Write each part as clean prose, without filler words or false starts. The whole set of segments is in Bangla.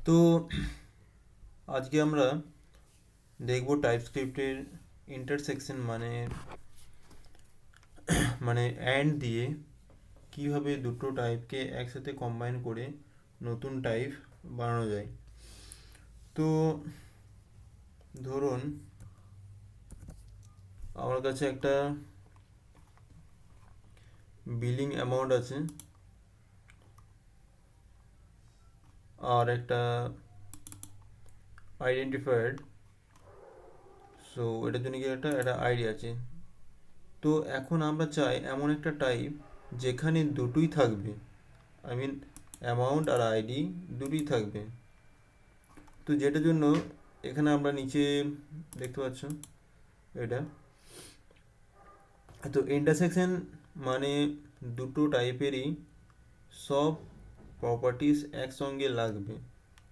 তো আজকে আমরা দেখব টাইপস্ক্রিপ্টের ইন্টারসেকশন মানে অ্যান্ড দিয়ে কিভাবে দুটো টাইপকে একসাথে কম্বাইন করে নতুন টাইপ বানানো যায়। তো ধরুন আমার কাছে একটা বিলিং অ্যামাউন্ট আছে আর একটা আইডেন্টিফায়ার। সো এটার জন্য কি একটা আইডি আছে। তো এখন আমরা চাই এমন একটা টাইপ যেখানে দুটোই থাকবে, আই মিন অ্যামাউন্ট আর আইডি দুটোই থাকবে। তো যেটার জন্য এখানে আমরা নিচে দেখতে পাচ্ছ এটা। তো ইন্টারসেকশন মানে দুটো টাইপেরই সব প্রপার্টিস একসঙ্গে লাগবে,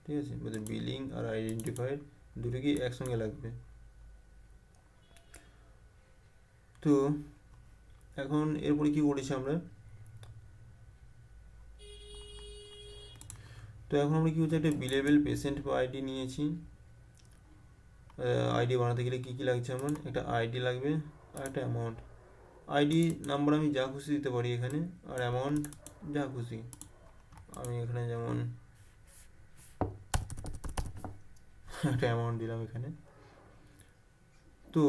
ঠিক আছে, বলতে বিলিং আর আইডেন্টিফায়ার দুটো কি একসঙ্গে লাগবে। তো এখন এরপরে কি করেছি আমরা, তো এখন আমরা কি হচ্ছে একটা বিলেবল পেশেন্ট বা আইডি নিয়েছি। আইডি বানাতে গেলে কী কী লাগছে, এমন একটা আইডি লাগবে আর একটা অ্যামাউন্ট। আইডি নাম্বার আমি যা খুশি দিতে পারি এখানে, আর অ্যামাউন্ট যা খুশি। আমি এখানে যেমন একটা অ্যামাউন্ট দিলাম এখানে। তো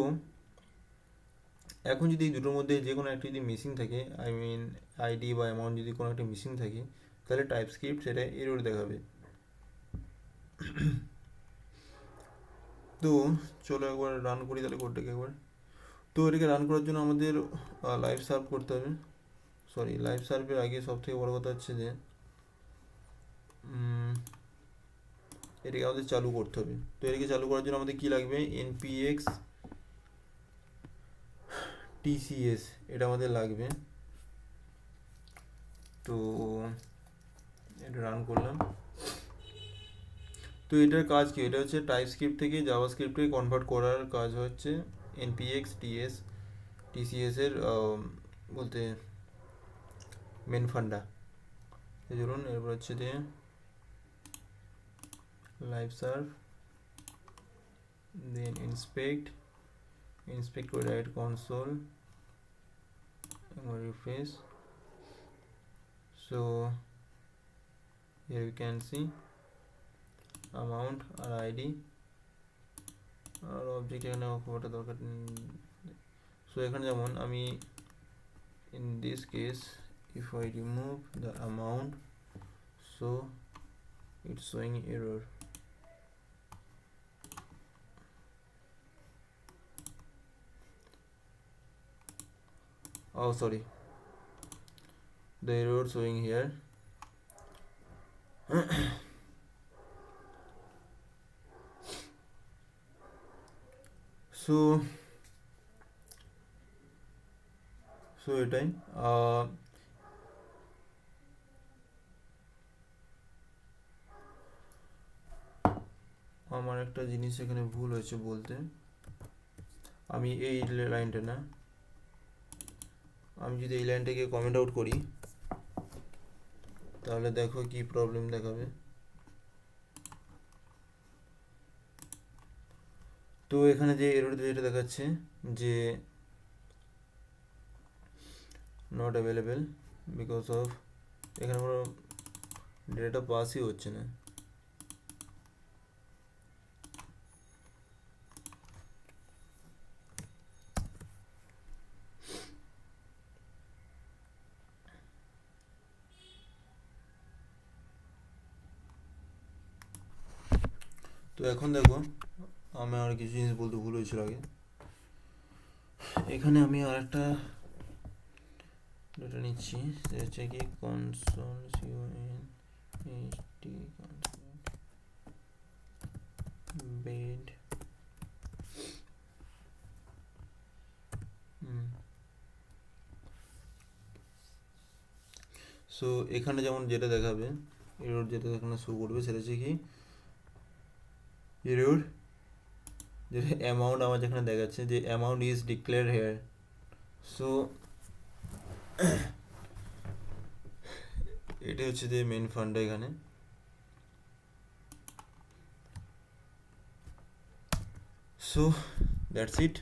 এখন যদি এই দুটোর মধ্যে যে কোনো একটা যদি মিসিং থাকে, আই মিন আইডি বা অ্যামাউন্ট যদি কোনো একটা মিসিং থাকে, তাহলে টাইপস্ক্রিপ্ট সেটা এরর দেখাবে। তো চলো একবার রান করি তাহলে কোডটাকে একবার। তো এটাকে রান করার জন্য আমাদের লাইভ সার্ভ করতে হবে। সরি, লাইভ সার্ভের আগে সব থেকে বড় কথা হচ্ছে যে এটাকে আমাদের চালু করতে হবে। তো এটাকে চালু করার জন্য আমাদের কী লাগবে, npx tcs এটা আমাদের লাগবে। তো এটা রান করলাম। তো এটার কাজ কি, এটা হচ্ছে টাইপস্ক্রিপ্ট থেকে জাভাস্ক্রিপ্টে কনভার্ট করার কাজ হচ্ছে npx tcs এর বলতে মেন ফান্ডা। ধরুন এরপর হচ্ছে যে লাইভ সার্ভ, দেন ইন্সপেক্ট করে right console and refresh. So here you can see amount আর আইডি আর অবজেক্ট এখানে খুব একটা দরকার। সো এখানে যেমন আমি in this case if I remove the amount, so it's showing error. Oh sorry, the error showing here. so এটাই আমার একটা জিনিস এখানে ভুল হয়েছে বলতে, আমি এই লাইনটা না, আমি যদি এই লাইনটাকে কমেন্ট আউট করি তাহলে দেখো কি প্রবলেম দেখাবে। তো এখানে যে এররটা যেটা দেখাচ্ছে যে নট অ্যাভেলেবেল বিকজ অফ এখানে কোনো ডেটা পাসই হচ্ছে না। তো এখন দেখো আমি আর কিছু জিনিস বলতে ভুল হয়েছিল আগে। এখানে আমি আর একটা ডেটা নিচ্ছি, সেটা হচ্ছে কি কনসোল বেড। সো এখানে যেমন যেটা দেখাবে এরর, যেটা এখানে শো করবে সেটা হচ্ছে কি এরর, যেটা অ্যামাউন্ট আমার যেখানে দেখাচ্ছে যে amount is declare here. So এটা হচ্ছে যে মেন ফান্ডটা এখানে। So that's it.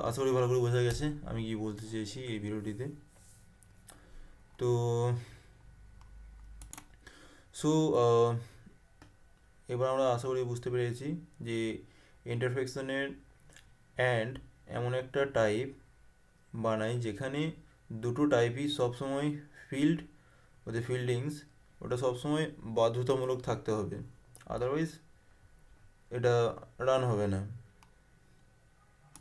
আশা করি ভালো করে বোঝা গেছে আমি কি বলতে চেয়েছি এই ভিডিওটিতে। তো সো এবার আমরা আশা করি বুঝতে পেরেছি যে ইন্টারসেকশনের অ্যান্ড এমন একটা টাইপ বানাই যেখানে দুটো টাইপই সবসময় ফিল্ড ওদের ফিল্ডিংস ওটা সবসময় বাধ্যতামূলক থাকতে হবে, আদারওয়াইজ এটা রান হবে না।